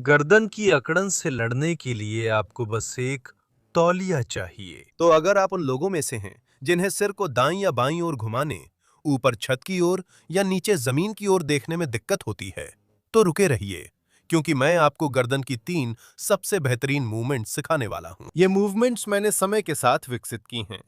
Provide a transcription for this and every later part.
गर्दन की अकड़न से लड़ने के लिए आपको बस एक तौलिया चाहिए। तो अगर आप उन लोगों में से हैं जिन्हें सिर को दाईं या बाईं ओर घुमाने, ऊपर छत की ओर या नीचे जमीन की ओर देखने में दिक्कत होती है, तो रुके रहिए, क्योंकि मैं आपको गर्दन की 3 सबसे बेहतरीन मूवमेंट सिखाने वाला हूं। ये मूवमेंट्स मैंने समय के साथ विकसित की हैं।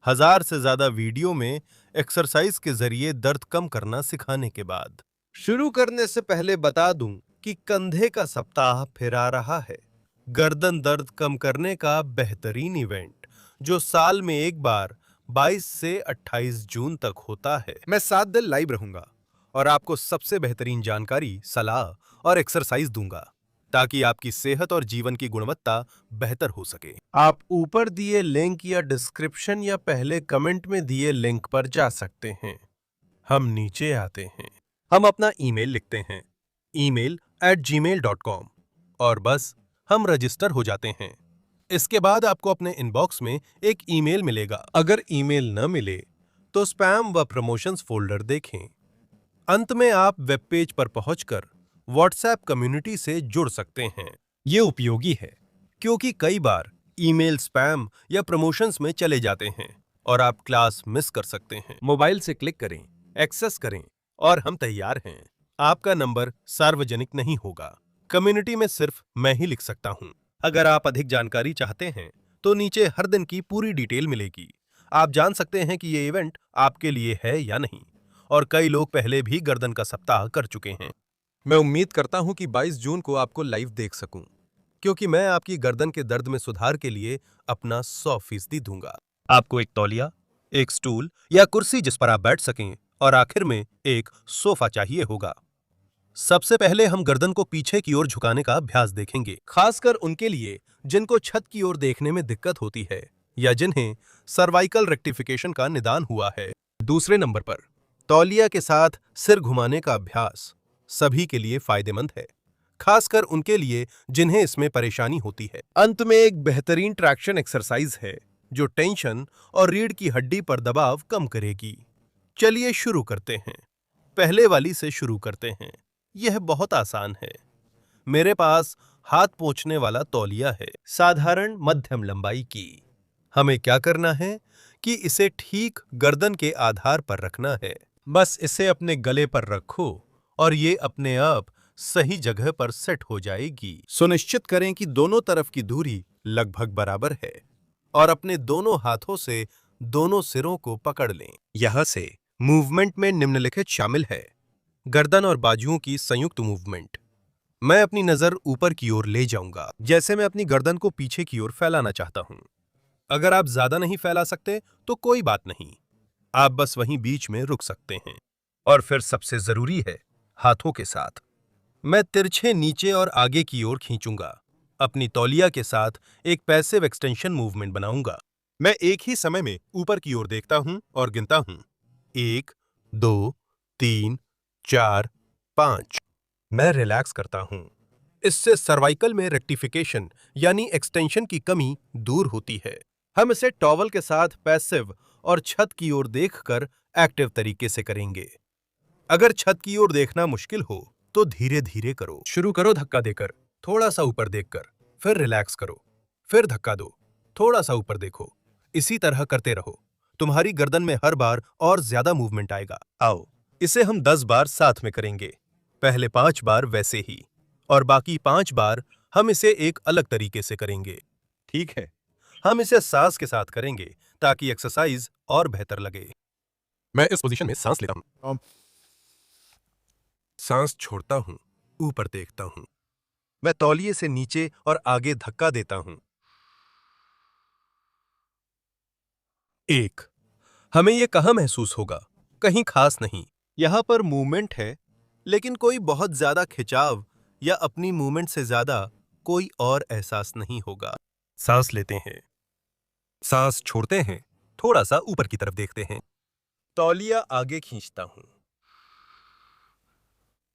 1000 से ज्यादा वीडियो में एक्सरसाइज के जरिए दर्द कम करना सिखाने के बाद। शुरू करने से पहले बता दूं कि कंधे का सप्ताह फिर आ रहा है। गर्दन दर्द कम करने का बेहतरीन इवेंट जो साल में एक बार 22 से 28 जून तक होता है। मैं 7 दिन लाइव रहूंगा और आपको सबसे बेहतरीन जानकारी, सलाह और एक्सरसाइज दूंगा ताकि आपकी सेहत और जीवन की गुणवत्ता बेहतर हो सके। आप ऊपर दिए लिंक या डिस्क्रिप्शन या पहले कमेंट में दिए लिंक पर जा सकते हैं। हम नीचे आते हैं। हम अपना ईमेल लिखते हैं, email@gmail.com, और बस हम रजिस्टर हो जाते हैं। इसके बाद आपको अपने इनबॉक्स में एक ईमेल मिलेगा। अगर ईमेल न मिले तो स्पैम व प्रमोशंस फोल्डर देखें। अंत में आप वेब पेज पर पहुंचकर व्हाट्सएप कम्युनिटी से जुड़ सकते हैं। ये उपयोगी है क्योंकि कई बार ईमेल स्पैम या प्रमोशंस में चले जाते हैं और आप क्लास मिस कर सकते हैं। मोबाइल से क्लिक करें, एक्सेस करें और हम तैयार हैं। आपका नंबर सार्वजनिक नहीं होगा। कम्युनिटी में सिर्फ मैं ही लिख सकता हूं। अगर आप अधिक जानकारी चाहते हैं तो नीचे हर दिन की पूरी डिटेल मिलेगी। आप जान सकते हैं कि ये इवेंट आपके लिए है या नहीं, और कई लोग पहले भी गर्दन का सप्ताह कर चुके हैं। मैं उम्मीद करता हूं कि 22 जून को आपको लाइव देख सकूं, क्योंकि मैं आपकी गर्दन के दर्द में सुधार के लिए अपना 100% दूंगा। आपको एक तौलिया, एक स्टूल या कुर्सी जिस पर आप बैठ सकें, और आखिर में एक सोफा चाहिए होगा। सबसे पहले हम गर्दन को पीछे की ओर झुकाने का अभ्यास देखेंगे, खासकर उनके लिए जिनको छत की ओर देखने में दिक्कत होती है या जिन्हें सर्वाइकल रेक्टिफिकेशन का निदान हुआ है। दूसरे नंबर पर तौलिया के साथ सिर घुमाने का अभ्यास सभी के लिए फायदेमंद है, खासकर उनके लिए जिन्हें इसमें परेशानी होती है। अंत में एक बेहतरीन ट्रैक्शन एक्सरसाइज है जो टेंशन और रीढ़ की हड्डी पर दबाव कम करेगी। चलिए शुरू करते हैं। पहले वाली से शुरू करते हैं। यह बहुत आसान है। मेरे पास हाथ पोंछने वाला तौलिया है, साधारण मध्यम लंबाई की। हमें क्या करना है कि इसे ठीक गर्दन के आधार पर रखना है। बस इसे अपने गले पर रखो और ये अपने आप सही जगह पर सेट हो जाएगी। सुनिश्चित करें कि दोनों तरफ की दूरी लगभग बराबर है और अपने दोनों हाथों से दोनों सिरों को पकड़ लें। यहां से मूवमेंट में निम्नलिखित शामिल है। गर्दन और बाजुओं की संयुक्त मूवमेंट। मैं अपनी नजर ऊपर की ओर ले जाऊंगा, जैसे मैं अपनी गर्दन को पीछे की ओर फैलाना चाहता हूं। अगर आप ज्यादा नहीं फैला सकते तो कोई बात नहीं, आप बस वहीं बीच में रुक सकते हैं। और फिर सबसे जरूरी है, हाथों के साथ मैं तिरछे नीचे और आगे की ओर खींचूंगा। अपनी तौलिया के साथ एक पैसिव एक्सटेंशन मूवमेंट बनाऊंगा। मैं एक ही समय में ऊपर की ओर देखता हूं और गिनता हूं, 1, 2, 3, 4, 5। मैं रिलैक्स करता हूं। इससे सर्वाइकल में रेक्टिफिकेशन यानी एक्सटेंशन की कमी दूर होती है। हम इसे टॉवल के साथ पैसिव और छत की ओर देखकर एक्टिव तरीके से करेंगे। अगर छत की ओर देखना मुश्किल हो तो धीरे धीरे करो। शुरू करो धक्का देकर, थोड़ा सा ऊपर देखकर, फिर रिलैक्स करो, फिर धक्का दो, थोड़ा सा ऊपर देखो। इसी तरह करते रहो। तुम्हारी गर्दन में हर बार और ज्यादा मूवमेंट आएगा। आओ, इसे हम 10 बार साथ में करेंगे। पहले 5 बार वैसे ही, और बाकी 5 बार हम इसे एक अलग तरीके से करेंगे। ठीक है, हम इसे सांस के साथ करेंगे ताकि एक्सरसाइज और बेहतर लगे। मैं इस पोजीशन में सांस लेता हूं, सांस छोड़ता हूं, ऊपर देखता हूं। मैं तौलिए से नीचे और आगे धक्का देता हूं। 1। हमें यह कहां महसूस होगा? कहीं खास नहीं। यहां पर मूवमेंट है, लेकिन कोई बहुत ज्यादा खिंचाव या अपनी मूवमेंट से ज्यादा कोई और एहसास नहीं होगा। सांस लेते हैं, सांस छोड़ते हैं, थोड़ा सा ऊपर की तरफ देखते हैं। तौलिया आगे खींचता हूं।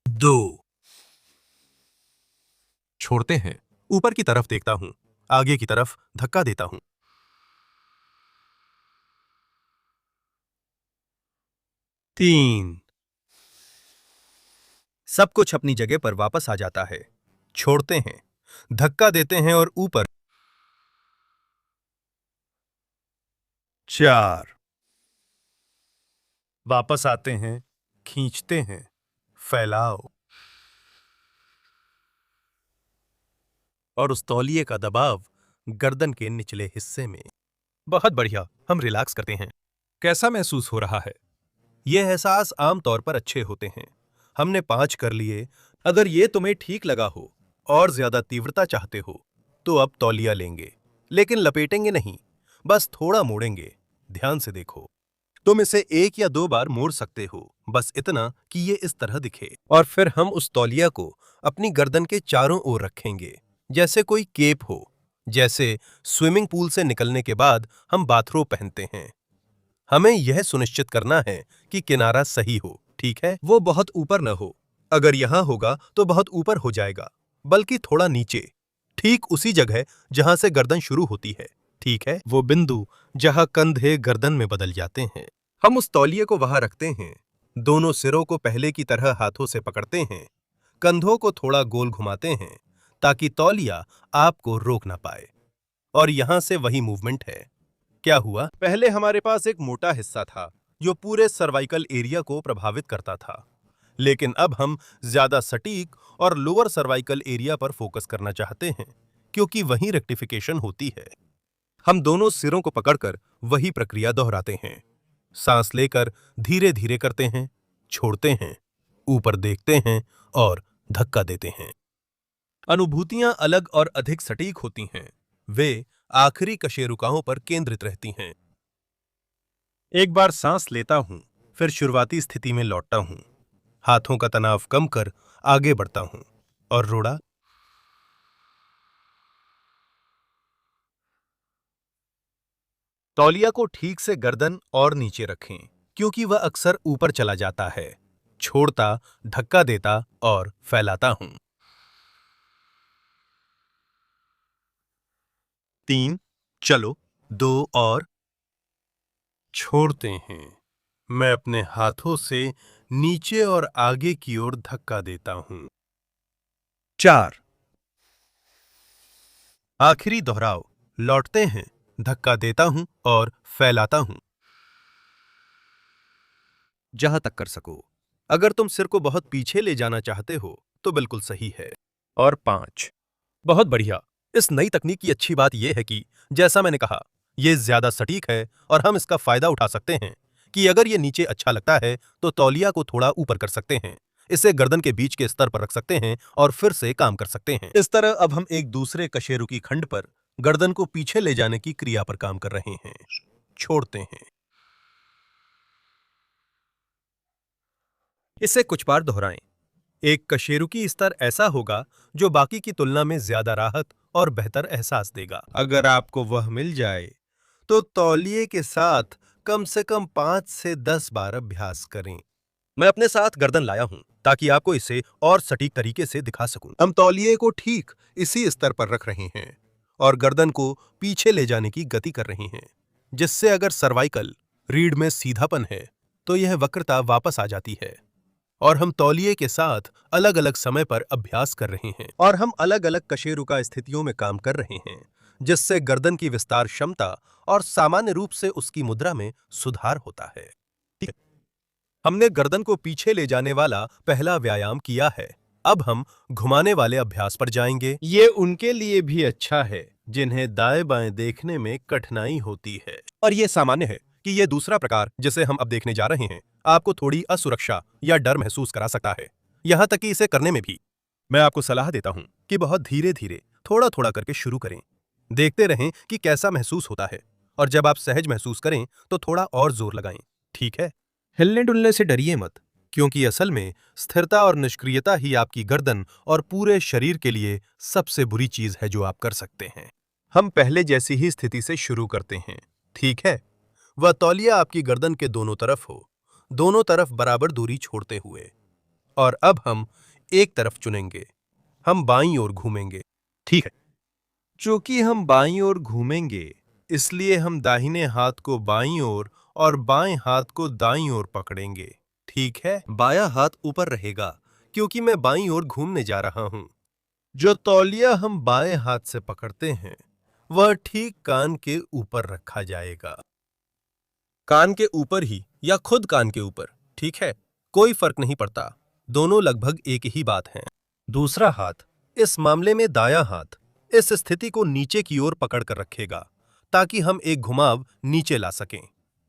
2। छोड़ते हैं, ऊपर की तरफ देखता हूं, आगे की तरफ धक्का देता हूं। 3। सब कुछ अपनी जगह पर वापस आ जाता है। छोड़ते हैं, धक्का देते हैं और ऊपर। 4 वापस आते हैं, खींचते हैं, फैलाओ और उस तौलिए का दबाव गर्दन के निचले हिस्से में। बहुत बढ़िया, हम रिलैक्स करते हैं। कैसा महसूस हो रहा है? यह एहसास आमतौर पर अच्छे होते हैं। हमने 5 कर लिए। अगर ये तुम्हें ठीक लगा हो और ज्यादा तीव्रता चाहते हो तो अब तौलिया लेंगे, लेकिन लपेटेंगे नहीं, बस थोड़ा मोड़ेंगे। ध्यान से देखो, तुम इसे 1 या 2 बार मोड़ सकते हो, बस इतना कि ये इस तरह दिखे। और फिर हम उस तौलिया को अपनी गर्दन के चारों ओर रखेंगे, जैसे कोई केप हो, जैसे स्विमिंग पूल से निकलने के बाद हम बाथरोब पहनते हैं। हमें यह सुनिश्चित करना है कि किनारा सही हो, ठीक है? वो बहुत ऊपर न हो। अगर यहां होगा तो बहुत ऊपर हो जाएगा, बल्कि थोड़ा नीचे, ठीक उसी जगह जहां से गर्दन शुरू होती है, ठीक है? वो बिंदु जहां कंधे गर्दन में बदल जाते हैं। हम उस तौलिए को वहां रखते हैं, दोनों सिरों को पहले की तरह हाथों से पकड़ते हैं, कंधों को थोड़ा गोल घुमाते हैं ताकि तौलिया आपको रोक ना पाए। और यहां से वही मूवमेंट है। क्या हुआ? पहले हमारे पास एक मोटा हिस्सा था जो पूरे सर्वाइकल एरिया को प्रभावित करता था, लेकिन अब हम ज्यादा सटीक और लोअर सर्वाइकल एरिया पर फोकस करना चाहते हैं, क्योंकि वहीं रेक्टिफिकेशन होती है। हम दोनों सिरों को पकड़कर वही प्रक्रिया दोहराते हैं। सांस लेकर धीरे धीरे करते हैं, छोड़ते हैं, ऊपर देखते हैं और धक्का देते हैं। अनुभूतियां अलग और अधिक सटीक होती हैं। वे आखिरी कशेरुकाओं पर केंद्रित रहती हैं। एक बार सांस लेता हूं, फिर शुरुआती स्थिति में लौटता हूं, हाथों का तनाव कम कर आगे बढ़ता हूं और रोड़ा। तौलिया को ठीक से गर्दन और नीचे रखें, क्योंकि वह अक्सर ऊपर चला जाता है। छोड़ता, धक्का देता और फैलाता हूं। 3, चलो, 2 और छोड़ते हैं। मैं अपने हाथों से नीचे और आगे की ओर धक्का देता हूं। 4 आखिरी दोहराव, लौटते हैं, धक्का देता हूं और फैलाता हूं। जहां तक कर सको। अगर तुम सिर को बहुत पीछे ले जाना चाहते हो तो बिल्कुल सही है। और 5 बहुत बढ़िया। इस नई तकनीक की अच्छी बात यह है कि जैसा मैंने कहा, यह ज्यादा सटीक है और हम इसका फायदा उठा सकते हैं कि अगर यह नीचे अच्छा लगता है तो तौलिया को थोड़ा ऊपर कर सकते हैं, इसे गर्दन के बीच के स्तर पर रख सकते हैं और फिर से काम कर सकते हैं। इस तरह अब हम एक दूसरे कशेरुकी खंड पर गर्दन को पीछे ले जाने की क्रिया पर काम कर रहे हैं। छोड़ते हैं। इसे कुछ बार दोहराएं। एक कशेरुकी स्तर ऐसा होगा जो बाकी की तुलना में ज्यादा राहत और बेहतर एहसास देगा। अगर आपको वह मिल जाए तो तौलिए के साथ कम से कम 5 से 10 बार अभ्यास करें। मैं अपने साथ गर्दन लाया हूं ताकि आपको इसे और सटीक तरीके से दिखा सकूं। हम तौलिए को ठीक इसी स्तर पर रख रहे हैं और गर्दन को पीछे ले जाने की गति कर रहे हैं, जिससे अगर सर्वाइकल रीढ़ में सीधापन है तो यह वक्रता वापस आ जाती है। और हम तौलिए के साथ अलग अलग समय पर अभ्यास कर रहे हैं और हम अलग अलग कशेरुका स्थितियों में काम कर रहे हैं, जिससे गर्दन की विस्तार क्षमता और सामान्य रूप से उसकी मुद्रा में सुधार होता है। हमने गर्दन को पीछे ले जाने वाला पहला व्यायाम किया है। अब हम घुमाने वाले अभ्यास पर जाएंगे। ये उनके लिए भी अच्छा है जिन्हें दाएं बाएं देखने में कठिनाई होती है, और यह सामान्य है कि यह दूसरा प्रकार जिसे हम अब देखने जा रहे हैं आपको थोड़ी असुरक्षा या डर महसूस करा सकता है। यहां तक कि इसे करने में भी मैं आपको सलाह देता हूं कि बहुत धीरे धीरे थोड़ा थोड़ा करके शुरू करें। देखते रहें कि कैसा महसूस होता है, और जब आप सहज महसूस करें तो थोड़ा और जोर लगाएं, ठीक है? हिलने डुलने से डरिए मत, क्योंकि असल में स्थिरता और निष्क्रियता ही आपकी गर्दन और पूरे शरीर के लिए सबसे बुरी चीज है जो आप कर सकते हैं। हम पहले जैसी ही स्थिति से शुरू करते हैं, ठीक है? वह तौलिया आपकी गर्दन के दोनों तरफ हो, दोनों तरफ बराबर दूरी छोड़ते हुए। और अब हम एक तरफ चुनेंगे। हम बाईं ओर घूमेंगे, ठीक है? चूंकि हम बाईं ओर घूमेंगे, इसलिए हम दाहिने हाथ को बाईं ओर और बाएं हाथ को दाईं ओर पकड़ेंगे, ठीक है? बायां हाथ ऊपर रहेगा क्योंकि मैं बाईं ओर घूमने जा रहा हूं। जो तौलिया हम बाएं हाथ से पकड़ते हैं वह ठीक कान के ऊपर रखा जाएगा। कान के ऊपर ही या खुद कान के ऊपर, ठीक है, कोई फर्क नहीं पड़ता, दोनों लगभग एक ही बात है। दूसरा हाथ, इस मामले में दायां हाथ, इस स्थिति को नीचे की ओर पकड़कर रखेगा ताकि हम एक घुमाव नीचे ला सकें।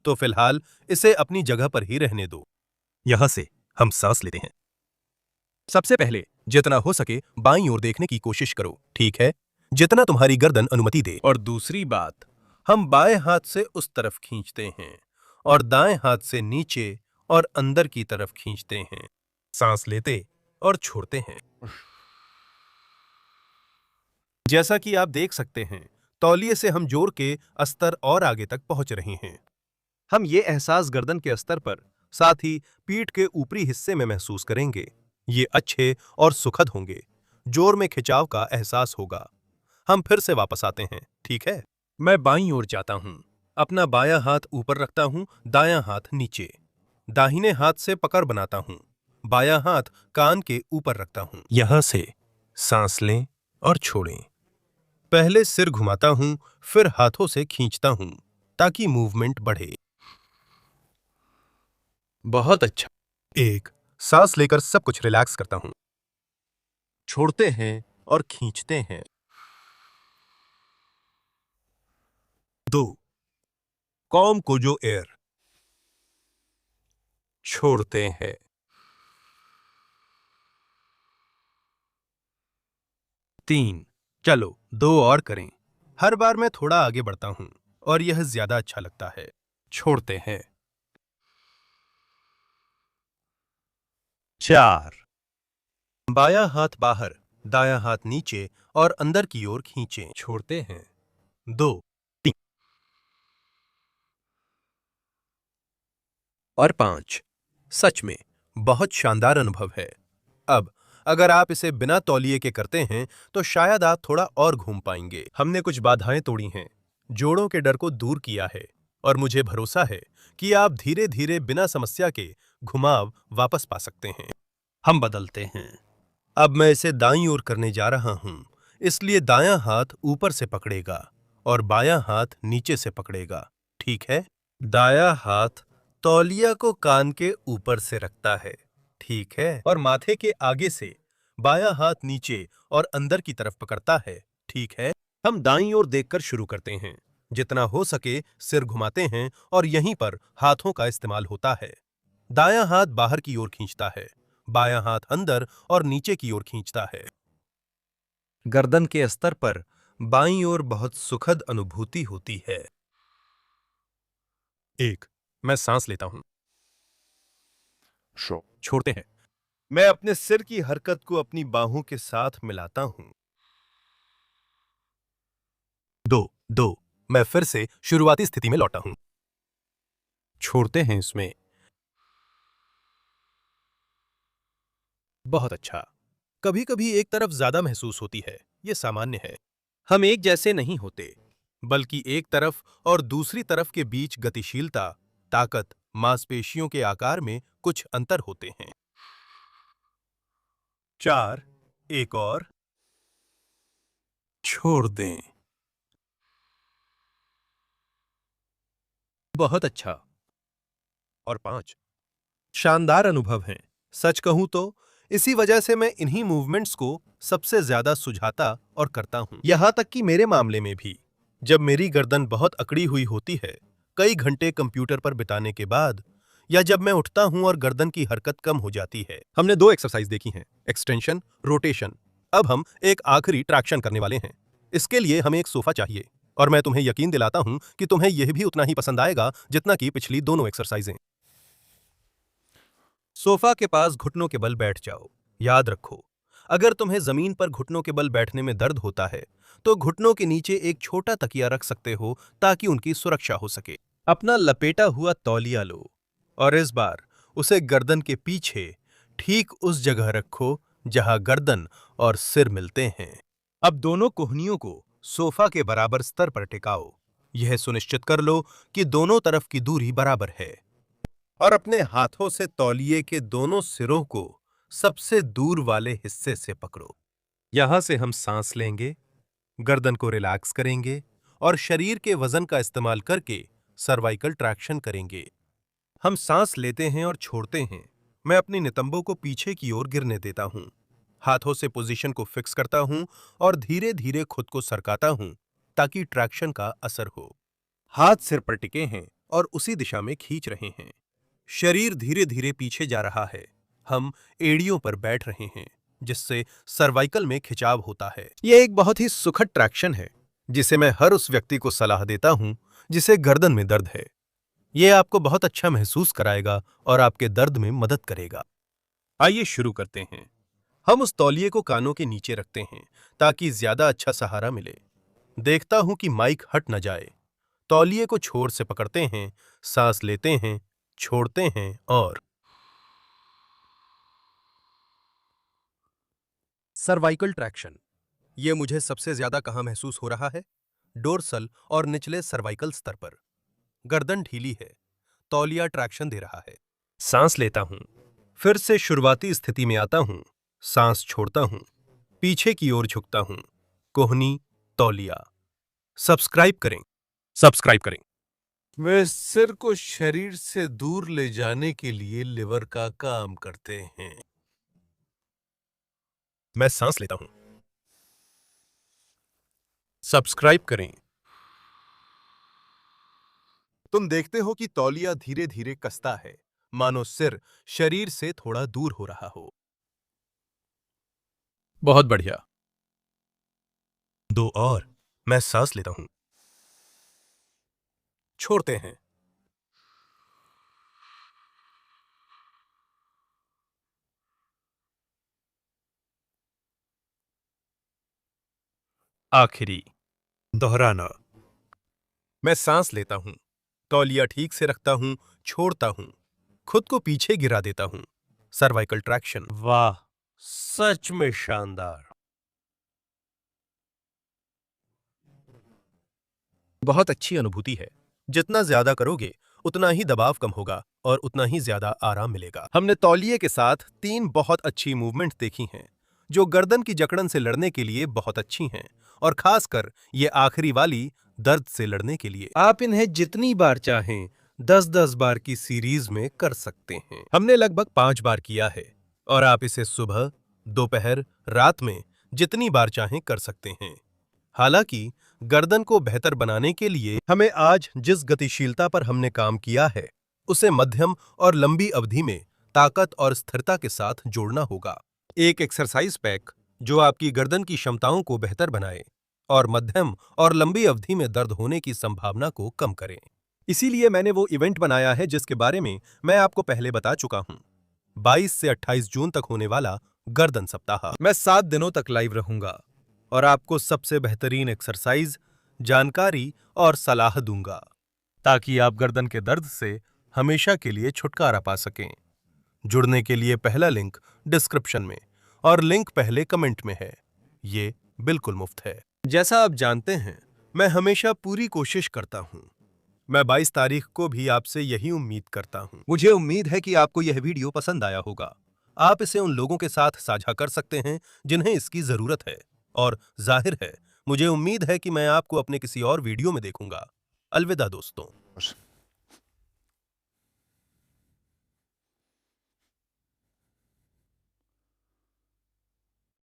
तो फिलहाल इसे अपनी जगह पर ही रहने दो। यहां से हम सांस लेते हैं। सबसे पहले जितना हो सके बाईं ओर देखने की कोशिश करो, ठीक है, जितना तुम्हारी गर्दन अनुमति दे। और दूसरी बात, हम बाएं हाथ से उस तरफ खींचते हैं और दाएं हाथ से नीचे और अंदर की तरफ खींचते हैं, सांस लेते और छोड़ते हैं। जैसा कि आप देख सकते हैं, तौलिए से हम जोड़ के अस्तर और आगे तक पहुंच रहे हैं। हम ये एहसास गर्दन के अस्तर पर, साथ ही पीठ के ऊपरी हिस्से में महसूस करेंगे। ये अच्छे और सुखद होंगे। जोर में खिंचाव का एहसास होगा। हम फिर से वापस आते हैं, ठीक है। मैं बाईं ओर जाता हूं, अपना बायां हाथ ऊपर रखता हूं, दायां हाथ नीचे, दाहिने हाथ से पकड़ बनाता हूं, बायां हाथ कान के ऊपर रखता हूं। यहां से सांस लें और छोड़ें। पहले सिर घुमाता हूं, फिर हाथों से खींचता हूं ताकि मूवमेंट बढ़े। बहुत अच्छा। एक, सांस लेकर सब कुछ रिलैक्स करता हूं, छोड़ते हैं और खींचते हैं। 2, कॉम को जो एयर, छोड़ते हैं। 3, चलो 2 और करें। हर बार मैं थोड़ा आगे बढ़ता हूं और यह ज्यादा अच्छा लगता है। छोड़ते हैं। 4, बायां हाथ बाहर, दायां हाथ नीचे और अंदर की ओर खींचें, छोड़ते हैं। 2, 3 और 5। सच में बहुत शानदार अनुभव है। अब अगर आप इसे बिना तौलिए के करते हैं तो शायद आप थोड़ा और घूम पाएंगे। हमने कुछ बाधाएं तोड़ी हैं, जोड़ों के डर को दूर किया है और मुझे भरोसा है कि आप धीरे धीरे बिना समस्या के घुमाव वापस पा सकते हैं। हम बदलते हैं। अब मैं इसे दाईं ओर करने जा रहा हूं, इसलिए दायां हाथ ऊपर से पकड़ेगा और बायां हाथ नीचे से पकड़ेगा, ठीक है। दायां हाथ तौलिया को कान के ऊपर से रखता है, ठीक है, और माथे के आगे से बायां हाथ नीचे और अंदर की तरफ पकड़ता है, ठीक है। हम दाईं ओर देखकर शुरू करते हैं, जितना हो सके सिर घुमाते हैं और यहीं पर हाथों का इस्तेमाल होता है। दायां हाथ बाहर की ओर खींचता है, बायां हाथ अंदर और नीचे की ओर खींचता है। गर्दन के स्तर पर बाईं ओर बहुत सुखद अनुभूति होती है। 1, मैं सांस लेता हूं, छोड़ते हैं। मैं अपने सिर की हरकत को अपनी बाहों के साथ मिलाता हूं। 2, मैं फिर से शुरुआती स्थिति में लौटा हूं, छोड़ते हैं इसमें। बहुत अच्छा। कभी कभी एक तरफ ज्यादा महसूस होती है, यह सामान्य है। हम एक जैसे नहीं होते, बल्कि एक तरफ और दूसरी तरफ के बीच गतिशीलता, ताकत, मांसपेशियों के आकार में कुछ अंतर होते हैं। 4, एक और, छोड़ दें। बहुत अच्छा। और 5, शानदार अनुभव हैं। सच कहूं तो इसी वजह से मैं इन्हीं मूवमेंट्स को सबसे ज्यादा सुझाता और करता हूं। यहां तक कि मेरे मामले में भी, जब मेरी गर्दन बहुत अकड़ी हुई होती है, कई घंटे कंप्यूटर पर बिताने के बाद, या जब मैं उठता हूं और गर्दन की हरकत कम हो जाती है। हमने 2 एक्सरसाइज देखी हैं, एक्सटेंशन, रोटेशन। अब हम एक आखिरी ट्रैक्शन करने वाले हैं। इसके लिए हमें एक सोफा चाहिए और मैं तुम्हें यकीन दिलाता हूं कि तुम्हें यह भी उतना ही पसंद आएगा जितना कि पिछली दोनों एक्सरसाइजें। सोफा के पास घुटनों के बल बैठ जाओ। याद रखो, अगर तुम्हें जमीन पर घुटनों के बल बैठने में दर्द होता है तो घुटनों के नीचे एक छोटा तकिया रख सकते हो ताकि उनकी सुरक्षा हो सके। अपना लपेटा हुआ तौलिया लो और इस बार उसे गर्दन के पीछे ठीक उस जगह रखो जहां गर्दन और सिर मिलते हैं। अब दोनों कोहनियों को सोफा के बराबर स्तर पर टिकाओ। यह सुनिश्चित कर लो कि दोनों तरफ की दूरी बराबर है और अपने हाथों से तौलिए के दोनों सिरों को सबसे दूर वाले हिस्से से पकड़ो। यहां से हम सांस लेंगे, गर्दन को रिलैक्स करेंगे और शरीर के वजन का इस्तेमाल करके सर्वाइकल ट्रैक्शन करेंगे। हम सांस लेते हैं और छोड़ते हैं। मैं अपनी नितंबों को पीछे की ओर गिरने देता हूं। हाथों से पोजीशन को फिक्स करता हूं और धीरे धीरे खुद को सरकाता हूं ताकि ट्रैक्शन का असर हो। हाथ सिर पर टिके हैं और उसी दिशा में खींच रहे हैं। शरीर धीरे धीरे पीछे जा रहा है। हम एड़ियों पर बैठ रहे हैं जिससे सर्वाइकल में खिंचाव होता है। यह एक बहुत ही सुखद ट्रैक्शन है जिसे मैं हर उस व्यक्ति को सलाह देता हूं जिसे गर्दन में दर्द है। यह आपको बहुत अच्छा महसूस कराएगा और आपके दर्द में मदद करेगा। आइए शुरू करते हैं। हम उस तौलिए को कानों के नीचे रखते हैं ताकि ज्यादा अच्छा सहारा मिले। देखता हूं कि माइक हट न जाए। तौलिए को छोर से पकड़ते हैं, सांस लेते हैं, छोड़ते हैं और सर्वाइकल ट्रैक्शन। यह मुझे सबसे ज्यादा कहां महसूस हो रहा है? डोर्सल और निचले सर्वाइकल स्तर पर। गर्दन ढीली है, तौलिया ट्रैक्शन दे रहा है। सांस लेता हूं, फिर से शुरुआती स्थिति में आता हूं, सांस छोड़ता हूं, पीछे की ओर झुकता हूं, कोहनी, तौलिया। सब्सक्राइब करें, सब्सक्राइब करें। वे सिर को शरीर से दूर ले जाने के लिए लिवर का काम करते हैं। मैं सांस लेता हूं। सब्सक्राइब करें। तुम देखते हो कि तौलिया धीरे धीरे कसता है, मानो सिर शरीर से थोड़ा दूर हो रहा हो। बहुत बढ़िया। 2 और। मैं सांस लेता हूं। छोड़ते हैं। आखिरी। दोहराना। मैं सांस लेता हूं, तौलिया ठीक से रखता हूं, छोड़ता हूं, खुद को पीछे गिरा देता हूं। Cervical traction. वाह, सच में शानदार। बहुत अच्छी अनुभूति है। जितना ज्यादा करोगे उतना ही दबाव कम होगा और उतना ही ज्यादा आराम मिलेगा। हमने तौलिए के साथ 3 बहुत अच्छी मूवमेंट देखी हैं जो गर्दन की जकड़न से लड़ने के लिए बहुत अच्छी हैं और खासकर ये आखिरी वाली दर्द से लड़ने के लिए। आप इन्हें जितनी बार चाहें 10-10 बार की सीरीज में कर सकते हैं। हमने लगभग 5 बार किया है और आप इसे सुबह, दोपहर, रात में जितनी बार चाहें कर सकते हैं। हालांकि गर्दन को बेहतर बनाने के लिए हमें आज जिस गतिशीलता पर हमने काम किया है उसे मध्यम और लंबी अवधि में ताकत और स्थिरता के साथ जोड़ना होगा। एक एक्सरसाइज पैक जो आपकी गर्दन की क्षमताओं को बेहतर बनाए और मध्यम और लंबी अवधि में दर्द होने की संभावना को कम करें। इसीलिए मैंने वो इवेंट बनाया है जिसके बारे में मैं आपको पहले बता चुका हूं। 22 से 28 जून तक होने वाला गर्दन सप्ताह। मैं 7 दिनों तक लाइव रहूंगा और आपको सबसे बेहतरीन एक्सरसाइज, जानकारी और सलाह दूंगा ताकि आप गर्दन के दर्द से हमेशा के लिए छुटकारा पा सकें। जुड़ने के लिए पहला लिंक डिस्क्रिप्शन में और लिंक पहले कमेंट में है। ये बिल्कुल मुफ्त है। जैसा आप जानते हैं, मैं हमेशा पूरी कोशिश करता हूं। मैं 22 तारीख को भी आपसे यही उम्मीद करता हूं। मुझे उम्मीद है कि आपको यह वीडियो पसंद आया होगा। आप इसे उन लोगों के साथ साझा कर सकते हैं जिन्हें इसकी जरूरत है और जाहिर है मुझे उम्मीद है कि मैं आपको अपने किसी और वीडियो में देखूंगा। अलविदा दोस्तों।